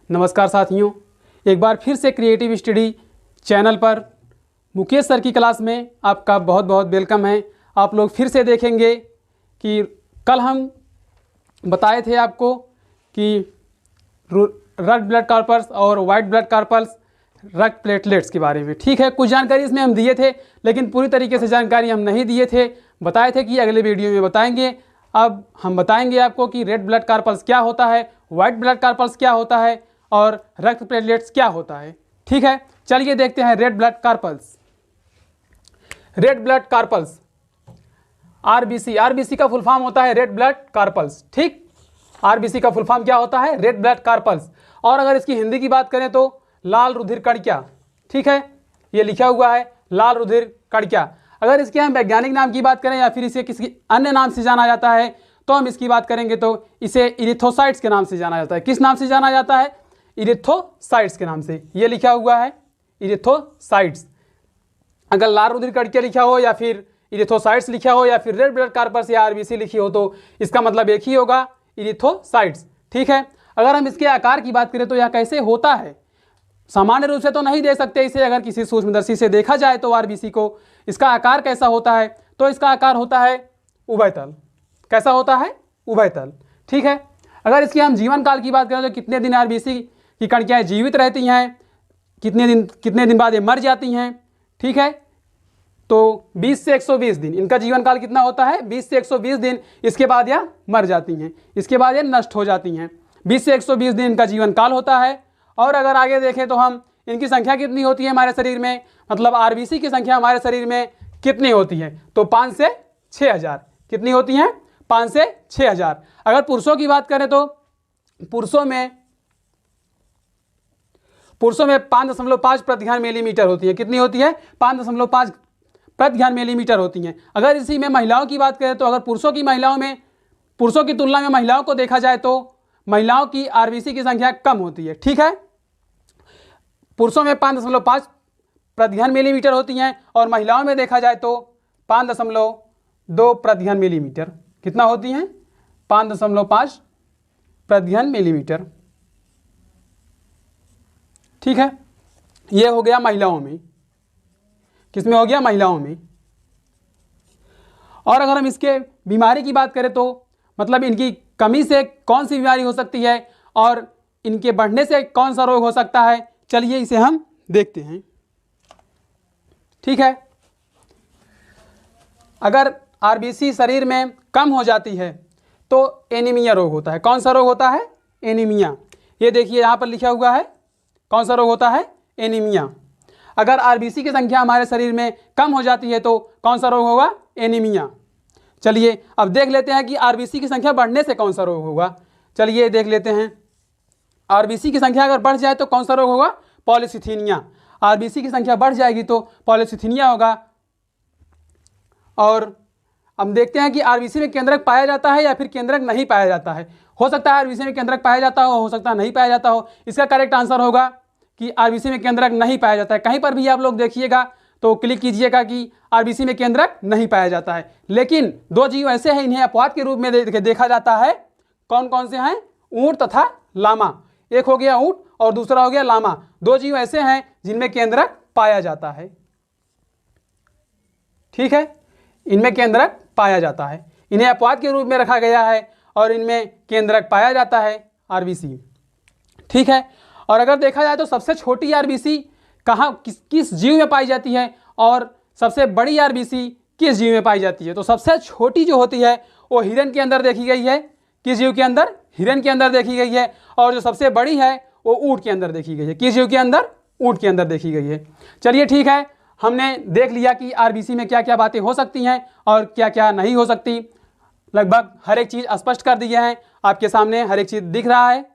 नमस्कार साथियों, एक बार फिर से क्रिएटिव स्टडी चैनल पर मुकेश सर की क्लास में आपका बहुत बहुत वेलकम है। आप लोग फिर से देखेंगे कि कल हम बताए थे आपको कि रेड ब्लड कॉर्पस और वाइट ब्लड कॉर्पस रक्त प्लेटलेट्स के बारे में। ठीक है, कुछ जानकारी इसमें हम दिए थे, लेकिन पूरी तरीके से जानकारी हम नहीं दिए थे। बताए थे कि अगले वीडियो में बताएंगे। अब हम बताएंगे आपको कि रेड ब्लड कॉर्पस क्या होता है, वाइट ब्लड कॉर्पस क्या होता है और रक्त प्लेटलेट्स क्या होता है। ठीक है, चलिए देखते हैं red blood corpus. Red blood corpus RBC, RBC का फुल फॉर्म होता है रेड ब्लड कॉर्पस। ठीक, आरबीसी का फुल फॉर्म क्या होता है? Red blood corpus. और अगर इसकी हिंदी की बात करें तो लाल रुधिर कणिका। ठीक है, ये लिखा हुआ है लाल रुधिर कणिका। अगर इसके हम वैज्ञानिक नाम की बात करें या फिर इसे किसी अन्य नाम से जाना जाता है तो हम इसकी बात करेंगे तो इसे इरिथ्रोसाइट्स के नाम से जाना जाता है। किस नाम से जाना जाता है? इरिथ्रोसाइट्स के नाम से। ये लिखा हुआ है इरिथ्रोसाइट्स। अगर लाल रुधिर कणिका लिखा हो या फिर इरिथ्रोसाइट्स लिखा हो या फिर रेड ब्लड कॉर्पस या आरबीसी लिखी हो तो इसका मतलब एक ही होगा, इरिथ्रोसाइट्स। ठीक है, अगर हम इसके आकार की बात करें तो यह कैसे होता है? सामान्य रूप से तो नहीं दे सकते इसे, अगर किसी सूक्ष्मदर्शी से देखा जाए तो आरबीसी को इसका आकार कैसा होता है? तो इसका आकार होता है उभयतल। कैसा होता है? उभयतल। ठीक है, अगर इसकी हम जीवन काल की बात करें तो कितने दिन आरबीसी की कणिकाएं जीवित रहती हैं, कितने दिन बाद ये मर जाती हैं। ठीक है, तो 20 से 120 दिन इनका जीवन काल कितना होता है? 20 से 120 दिन। इसके बाद यह मर जाती हैं, इसके बाद ये नष्ट हो जाती हैं। 20 से 120 दिन इनका जीवन काल होता है। और अगर आगे देखें तो हम इनकी संख्या कितनी होती है हमारे शरीर में, मतलब आरबीसी की संख्या हमारे शरीर में कितनी होती है? तो 5 से 6,000। कितनी होती हैं? 5 से 6,000। अगर पुरुषों की बात करें तो पुरुषों में 5.5 प्रति घन मिलीमीटर होती है। कितनी होती है? 5.5 प्रति घन मिलीमीटर होती हैं। अगर इसी में महिलाओं की बात करें तो अगर पुरुषों की तुलना में महिलाओं को देखा जाए तो महिलाओं की आरबीसी की संख्या कम होती है। ठीक है, पुरुषों में 5.5 प्रति घन मिलीमीटर होती हैं और महिलाओं में देखा जाए तो 5.2 प्रति घन मिलीमीटर। कितना होती हैं? 5.5 प्रति घन मिलीमीटर। ठीक है, यह हो गया महिलाओं में। किसमें हो गया? महिलाओं में। और अगर हम इसके बीमारी की बात करें तो मतलब इनकी कमी से कौन सी बीमारी हो सकती है और इनके बढ़ने से कौन सा रोग हो सकता है, चलिए इसे हम देखते हैं। ठीक है, अगर आरबीसी शरीर में कम हो जाती है तो एनीमिया रोग होता है। कौन सा रोग होता है? एनीमिया। ये देखिए यहाँ पर लिखा हुआ है, कौन सा रोग होता है? एनीमिया। अगर आरबीसी की संख्या हमारे शरीर में कम हो जाती है तो कौन सा रोग होगा? एनीमिया। चलिए अब देख लेते हैं कि आरबीसी की संख्या बढ़ने से कौन सा रोग होगा। चलिए देख लेते हैं, आरबीसी की संख्या अगर बढ़ जाए तो कौन सा रोग होगा? पॉलीसिथीनिया। आरबीसी की संख्या बढ़ जाएगी तो पॉलीसिथीनिया होगा। और हम देखते हैं कि आरबीसी में केंद्रक पाया जाता है या फिर केंद्रक नहीं पाया जाता है। हो सकता है आरबीसी में केंद्रक पाया जाता हो सकता है नहीं पाया जाता हो। इसका करेक्ट आंसर होगा कि आरबीसी में केंद्रक नहीं पाया जाता है। कहीं पर भी आप लोग देखिएगा तो क्लिक कीजिएगा कि आरबीसी में केंद्रक नहीं पाया जाता है। लेकिन दो जीव ऐसे हैं, इन्हें अपवाद के रूप में देखा जाता है। कौन कौन से हैं? ऊंट तथा लामा। एक हो गया ऊंट और दूसरा हो गया लामा। दो जीव ऐसे हैं जिनमें केंद्रक पाया जाता है। ठीक है, इनमें केंद्रक पाया जाता है, इन्हें अपवाद के रूप में रखा गया है और इनमें केंद्रक पाया जाता है आरबीसी। ठीक है, और अगर देखा जाए तो सबसे छोटी आरबीसी किस जीव में पाई जाती है और सबसे बड़ी आरबीसी किस जीव में पाई जाती है? तो सबसे छोटी जो होती है वो हिरन के अंदर देखी गई है। किस जीव के अंदर? हिरन के अंदर देखी गई है। और जो सबसे बड़ी है वो ऊंट के अंदर देखी गई है। किस जीव के अंदर? ऊंट के अंदर देखी गई है। चलिए ठीक है, हमने देख लिया कि आरबीसी में क्या क्या बातें हो सकती हैं और क्या क्या नहीं हो सकती। लगभग हर एक चीज़ स्पष्ट कर दी है, आपके सामने हर एक चीज़ दिख रहा है।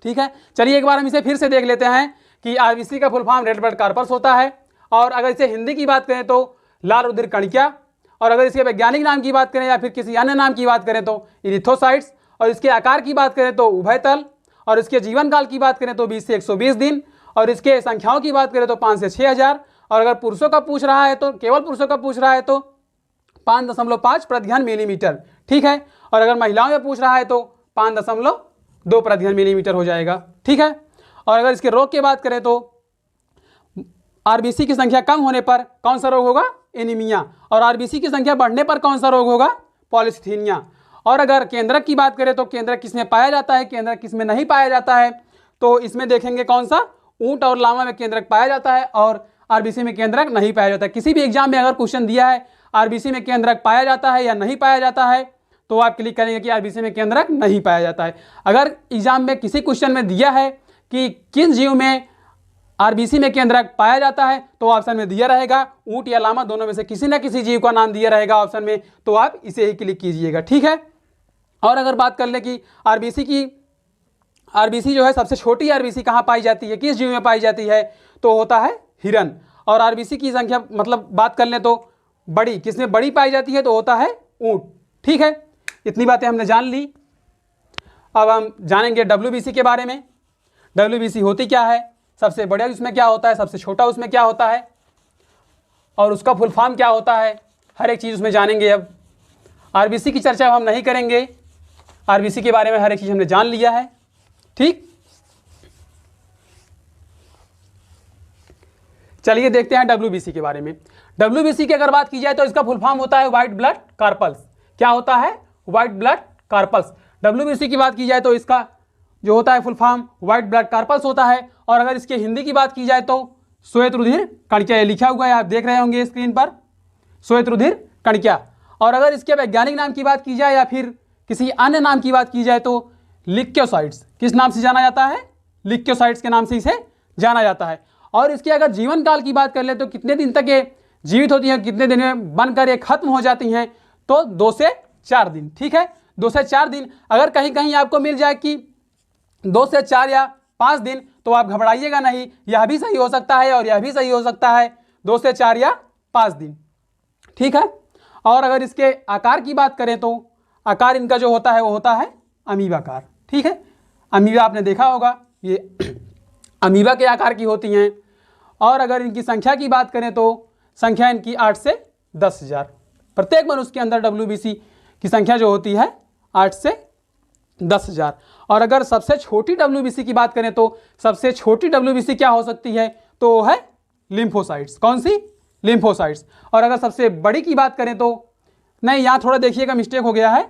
ठीक है, चलिए एक बार हम इसे फिर से देख लेते हैं कि आरबीसी का full form red blood corpus होता है। और अगर इसे हिंदी की बात करें तो लाल रुधिर कणिका। और अगर इसके वैज्ञानिक नाम की बात करें या फिर किसी अन्य नाम की बात करें तो इरिथ्रोसाइट्स। और इसके आकार की बात करें तो उभयतल। और इसके जीवन काल की बात करें तो 20 से 120 दिन। और इसके संख्याओं की बात करें तो 5 से 6,000। और अगर पुरुषों का पूछ रहा है तो केवल पुरुषों का पूछ रहा है तो 5.5 प्रति घन मिलीमीटर। ठीक है, और अगर महिलाओं में पूछ रहा है तो 5.2 प्रति घन मिलीमीटर हो जाएगा। ठीक है। और अगर इसके रोग की बात करें तो आरबीसी की संख्या कम होने पर कौन सा रोग होगा? एनीमिया। और आरबीसी की संख्या बढ़ने पर कौन सा रोग होगा? पॉलीसिथीनिया। और अगर केंद्रक की बात करें तो केंद्रक किस में पाया जाता है, केंद्रक किस में नहीं पाया जाता है? तो इसमें देखेंगे कौन सा, ऊंट और लामा में केंद्रक पाया जाता है और आरबीसी में केंद्रक नहीं पाया जाता है। किसी भी एग्जाम में अगर क्वेश्चन दिया है आरबीसी में केंद्रक पाया जाता है या नहीं पाया जाता है तो आप क्लिक करेंगे कि आरबीसी में केंद्रक नहीं पाया जाता है। अगर एग्जाम में किसी क्वेश्चन में दिया है कि किस जीव में आरबीसी में केंद्रक पाया जाता है तो ऑप्शन में दिया रहेगा ऊंट या लामा, दोनों में से किसी न किसी जीव का नाम दिया रहेगा ऑप्शन में, तो आप इसे ही क्लिक कीजिएगा, ठीक है। और अगर बात कर ले कि आरबीसी जो है सबसे छोटी आरबीसी कहाँ पाई जाती है, किस जीव में पाई जाती है, तो होता है हिरन। और आरबीसी की संख्या मतलब बात कर ले तो बड़ी किसमें बड़ी पाई जाती है, तो होता है ऊंट, ठीक है। इतनी बातें हमने जान ली। अब हम जानेंगे डब्ल्यूबीसी के बारे में। डब्ल्यूबीसी होती क्या है, सबसे बड़ा उसमें क्या होता है, सबसे छोटा उसमें क्या होता है और उसका फुल फॉर्म क्या होता है, हर एक चीज़ उसमें जानेंगे। अब आरबीसी की चर्चा हम नहीं करेंगे, आरबीसी के बारे में हर एक चीज़ हमने जान लिया है, ठीक। चलिए देखते हैं डब्ल्यूबीसी के बारे में। डब्ल्यूबीसी की अगर बात की जाए तो इसका फुल फॉर्म होता है व्हाइट ब्लड कार्पल्स। क्या होता है? White blood carpals. डब्ल्यूबीसी की बात की जाए तो इसका जो होता है full form white blood carpals होता है। और अगर इसके हिंदी की बात की जाए तो श्वेत रुधिर कणिका, लिखा हुआ है आप देख रहे होंगे स्क्रीन पर, श्वेत रुधिर कणिका। और अगर इसके वैज्ञानिक नाम की बात की जाए या फिर किसी अन्य नाम की बात की जाए तो लिक्योसाइट्स। किस नाम से जाना जाता है? लिक्योसाइट्स के नाम से इसे जाना जाता है। और इसके अगर जीवन काल की बात कर ले तो कितने दिन तक ये जीवित होती हैं, कितने दिन में बनकर ये खत्म हो जाती हैं, तो 2 से 4 दिन, ठीक है। 2 से 4 दिन। अगर कहीं कहीं आपको मिल जाए कि 2 से 4 या 5 दिन तो आप घबराइएगा नहीं, यह भी सही हो सकता है और यह भी सही हो सकता है, 2 से 4 या 5 दिन, ठीक है। और अगर इसके आकार की बात करें तो आकार इनका जो होता है वो होता है अमीबाकार, ठीक है। अमीबा आपने देखा होगा, ये अमीबा के आकार की होती हैं। और अगर इनकी संख्या की बात करें तो संख्या इनकी 8 से 10,000। प्रत्येक मनुष्य के अंदर डब्ल्यूबीसी की संख्या जो होती है 8 से 10,000। और अगर सबसे छोटी डब्ल्यूबीसी की बात करें तो सबसे छोटी डब्ल्यूबीसी क्या हो सकती है, तो वो है लिम्फोसाइट्स। कौन सी? लिम्फोसाइट्स। और अगर सबसे बड़ी की बात करें तो नहीं, यहाँ थोड़ा देखिएगा मिस्टेक हो गया है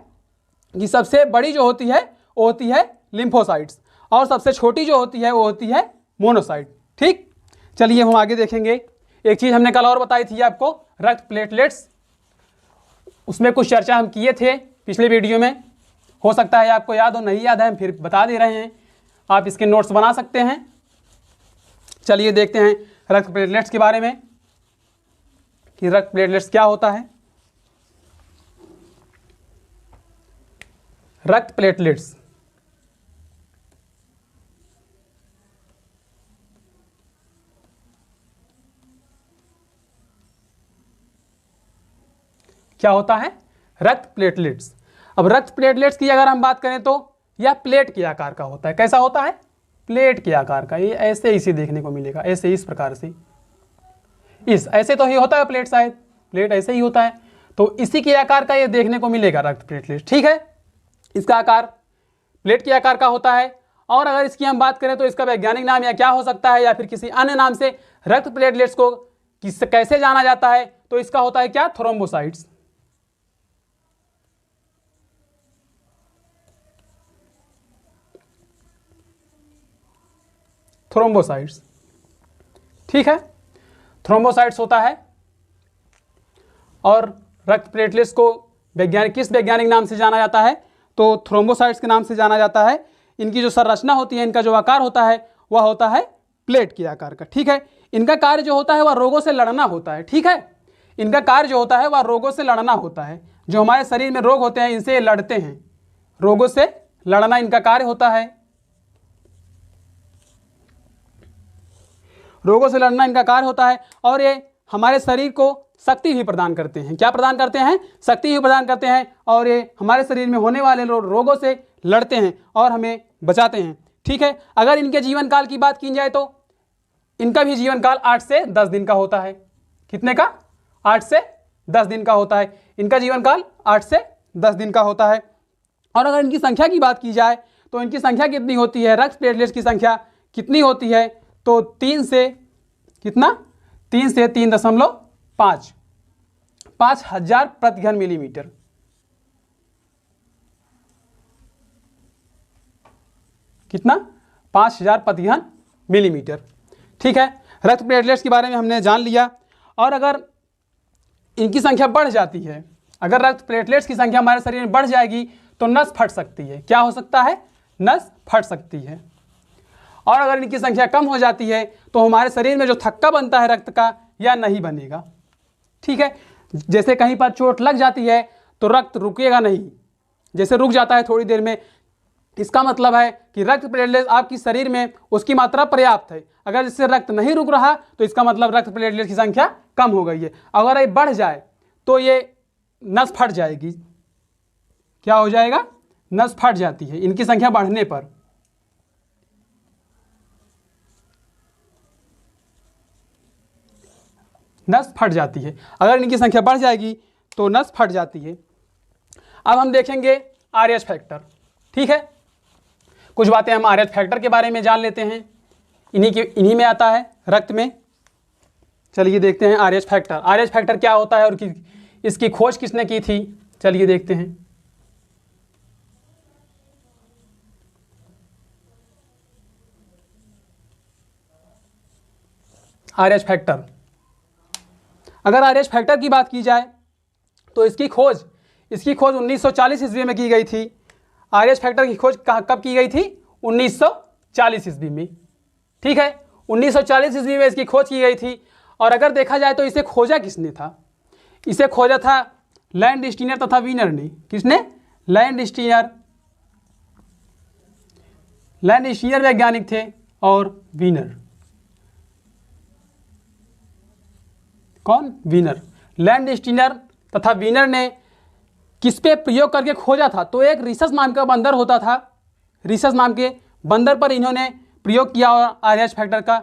कि सबसे बड़ी जो होती है वो होती है लिम्फोसाइट्स और सबसे छोटी जो होती है वो होती है मोनोसाइट, ठीक। चलिए हम आगे देखेंगे। एक चीज़ हमने कल और बताई थी आपको, रक्त प्लेटलेट्स, उसमें कुछ चर्चा हम किए थे पिछले वीडियो में, हो सकता है आपको याद हो, नहीं याद है हम फिर बता दे रहे हैं, आप इसके नोट्स बना सकते हैं। चलिए देखते हैं रक्त प्लेटलेट्स के बारे में कि रक्त प्लेटलेट्स क्या होता है। रक्त प्लेटलेट्स क्या होता है? रक्त प्लेटलेट्स। अब रक्त प्लेटलेट्स की अगर हम बात करें तो यह प्लेट के आकार का होता है। कैसा होता है? प्लेट के आकार का। ये ऐसे इसे देखने को मिलेगा, ऐसे इस प्रकार से, इस ऐसे तो ही होता है प्लेट, शायद प्लेट ऐसे ही होता है, तो इसी के आकार का ये देखने को मिलेगा रक्त प्लेटलेट्स, ठीक है। इसका आकार प्लेट के आकार का होता है। और अगर इसकी हम बात करें तो इसका वैज्ञानिक नाम या क्या हो सकता है या फिर किसी अन्य नाम से रक्त प्लेटलेट्स को कैसे जाना जाता है, तो इसका होता है क्या? थ्रोम्बोसाइट्स। थ्रोम्बोसाइट्स, ठीक है, थ्रोम्बोसाइट्स होता है। और रक्त प्लेटलेट्स को किस वैज्ञानिक नाम से जाना जाता है, तो थ्रोम्बोसाइट्स के नाम से जाना जाता है। इनकी जो संरचना होती है, इनका जो आकार होता है वह होता है प्लेट के आकार का, ठीक है। इनका कार्य जो होता है वह रोगों से लड़ना होता है, ठीक है। इनका कार्य जो होता है वह रोगों से लड़ना होता है। जो हमारे शरीर में रोग होते हैं इनसे लड़ते हैं, रोगों से लड़ना इनका कार्य होता है, रोगों से लड़ना इनका कार्य होता है। और ये हमारे शरीर को शक्ति भी प्रदान करते हैं। क्या प्रदान करते हैं? शक्ति भी प्रदान करते हैं। और ये हमारे शरीर में होने वाले रोगों से लड़ते हैं और हमें बचाते हैं, ठीक है। अगर इनके जीवन काल की बात की जाए तो इनका भी जीवन काल 8 से 10 दिन का होता है। कितने का? 8 से 10 दिन का होता है। इनका जीवन काल 8 से 10 दिन का होता है। और अगर इनकी संख्या की बात की जाए तो इनकी संख्या कितनी होती है, रक्त प्लेटलेट्स की संख्या कितनी होती है, तो 3 से कितना, 3 से 3.5, 5000 प्रति घन मिलीमीटर। कितना, 5000 प्रति घन मिलीमीटर। ठीक है, रक्त प्लेटलेट्स के बारे में हमने जान लिया। और अगर इनकी संख्या बढ़ जाती है, अगर रक्त प्लेटलेट्स की संख्या हमारे शरीर में बढ़ जाएगी तो नस फट सकती है। क्या हो सकता है, नस फट सकती है। और अगर इनकी संख्या कम हो जाती है तो हमारे शरीर में जो थक्का बनता है रक्त का, यह नहीं बनेगा। ठीक है, जैसे कहीं पर चोट लग जाती है तो रक्त रुकेगा नहीं, जैसे रुक जाता है थोड़ी देर में, इसका मतलब है कि रक्त प्लेटलेट्स आपकी शरीर में उसकी मात्रा पर्याप्त है। अगर इससे रक्त नहीं रुक रहा तो इसका मतलब रक्त प्लेटलेट्स की संख्या कम हो गई है। अगर ये बढ़ जाए तो ये नस फट जाएगी। क्या हो जाएगा, नस फट जाती है इनकी संख्या बढ़ने पर। नस फट जाती है, अगर इनकी संख्या बढ़ जाएगी तो नस फट जाती है। अब हम देखेंगे RH फैक्टर। ठीक है, कुछ बातें हम RH फैक्टर के बारे में जान लेते हैं, इन्हीं में आता है रक्त में। चलिए देखते हैं RH फैक्टर। RH फैक्टर क्या होता है और इसकी खोज किसने की थी, चलिए देखते हैं। RH फैक्टर, अगर RH फैक्टर की बात की जाए तो इसकी खोज 1940 ईस्वी में की गई थी। RH फैक्टर की खोज कब की गई थी, 1940 ईस्वी में। ठीक है, 1940 ईस्वी में इसकी खोज की गई थी। और अगर देखा जाए तो इसे खोजा किसने था, इसे खोजा था लैंडस्टीनर तथा वीनर ने। किसने, लैंडस्टीनर वैज्ञानिक थे और वीनर, कौन, वीनर। लैंडस्टीनर तथा वीनर ने किस पे प्रयोग करके खोजा था, तो एक रिसस नाम का बंदर होता था, रिसस नाम के बंदर पर इन्होंने प्रयोग किया और RH फैक्टर का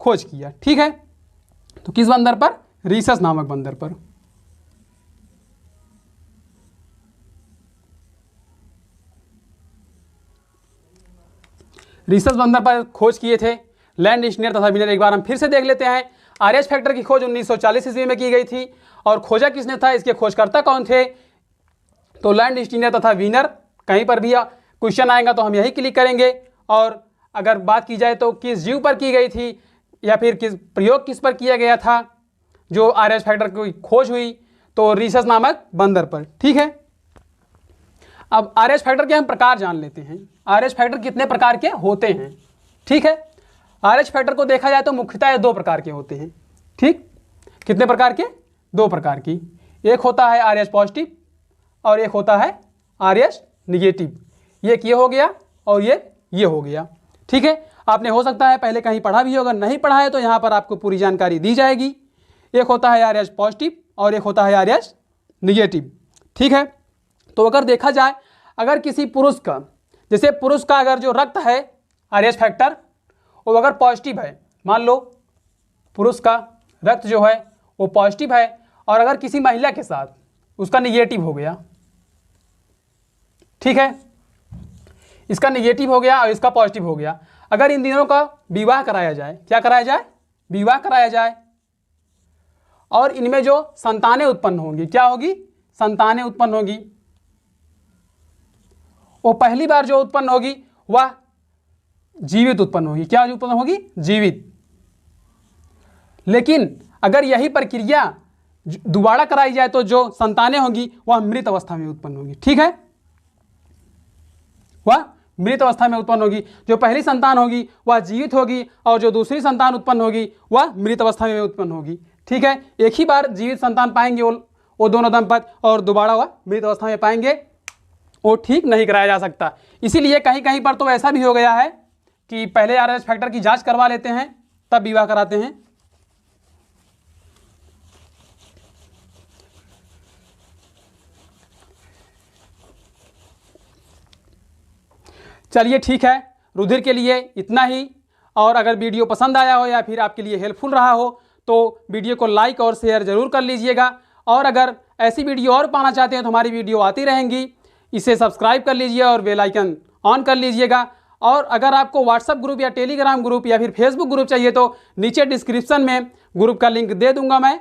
खोज किया। ठीक है, तो किस बंदर पर, रिसस नामक बंदर पर। रिसस बंदर पर खोज किए थे लैंडस्टीनर तथा वीनर। एक बार हम फिर से देख लेते हैं। RH फैक्टर की खोज 1940 ईस्वी में की गई थी और खोजा किसने था, इसके खोजकर्ता कौन थे, तो लैंडस्टीनर तथा वीनर। कहीं पर भी क्वेश्चन आएगा तो हम यही क्लिक करेंगे। और अगर बात की जाए तो किस जीव पर की गई थी या फिर प्रयोग किस पर किया गया था जो RH फैक्टर की खोज हुई, तो रिसस नामक बंदर पर। ठीक है, अब RH फैक्टर के हम प्रकार जान लेते हैं। RH फैक्टर कितने प्रकार के होते हैं। ठीक है, RH फैक्टर को देखा जाए तो मुख्यतः 2 प्रकार के होते हैं। ठीक, कितने प्रकार के, 2 प्रकार की। एक होता है RH पॉजिटिव और एक होता है RH निगेटिव। ये हो गया और ये हो गया। ठीक है, आपने हो सकता है पहले कहीं पढ़ा भी होगा, नहीं पढ़ा है तो यहाँ पर आपको पूरी जानकारी दी जाएगी। एक होता है RH पॉजिटिव और एक होता है RH निगेटिव। ठीक है, तो अगर देखा जाए, अगर किसी पुरुष का, जैसे पुरुष का अगर जो रक्त है RH फैक्टर वो अगर पॉजिटिव है, मान लो पुरुष का रक्त जो है वो पॉजिटिव है और अगर किसी महिला के साथ उसका निगेटिव हो गया, ठीक है, इसका निगेटिव हो गया और इसका पॉजिटिव हो गया, अगर इन दोनों का विवाह कराया जाए, क्या कराया जाए, विवाह कराया जाए, और इनमें जो संतानें उत्पन्न होंगी, क्या होगी, संतानें उत्पन्न होगी, वो पहली बार जो उत्पन्न होगी वह जीवित उत्पन्न होगी। क्या उत्पन्न होगी, जीवित। लेकिन अगर यही प्रक्रिया दोबारा कराई जाए तो जो संतानें होंगी वह मृत अवस्था में उत्पन्न होगी। ठीक है, वह मृत अवस्था में उत्पन्न होगी। जो पहली संतान होगी वह जीवित होगी और जो दूसरी संतान उत्पन्न होगी वह मृत अवस्था में उत्पन्न होगी। ठीक है, एक ही बार जीवित संतान पाएंगे वो दोनों दंपति और दोबारा वह मृत अवस्था में पाएंगे, वो ठीक नहीं कराया जा सकता। इसीलिए कहीं कहीं पर तो ऐसा भी हो गया है कि पहले RH फैक्टर की जांच करवा लेते हैं तब विवाह कराते हैं। चलिए ठीक है, रुधिर के लिए इतना ही। और अगर वीडियो पसंद आया हो या फिर आपके लिए हेल्पफुल रहा हो तो वीडियो को लाइक और शेयर ज़रूर कर लीजिएगा। और अगर ऐसी वीडियो और पाना चाहते हैं तो हमारी वीडियो आती रहेंगी, इसे सब्सक्राइब कर लीजिए और बेल आइकन ऑन कर लीजिएगा। और अगर आपको व्हाट्सएप ग्रुप या टेलीग्राम ग्रुप या फिर फेसबुक ग्रुप चाहिए तो नीचे डिस्क्रिप्शन में ग्रुप का लिंक दे दूंगा मैं,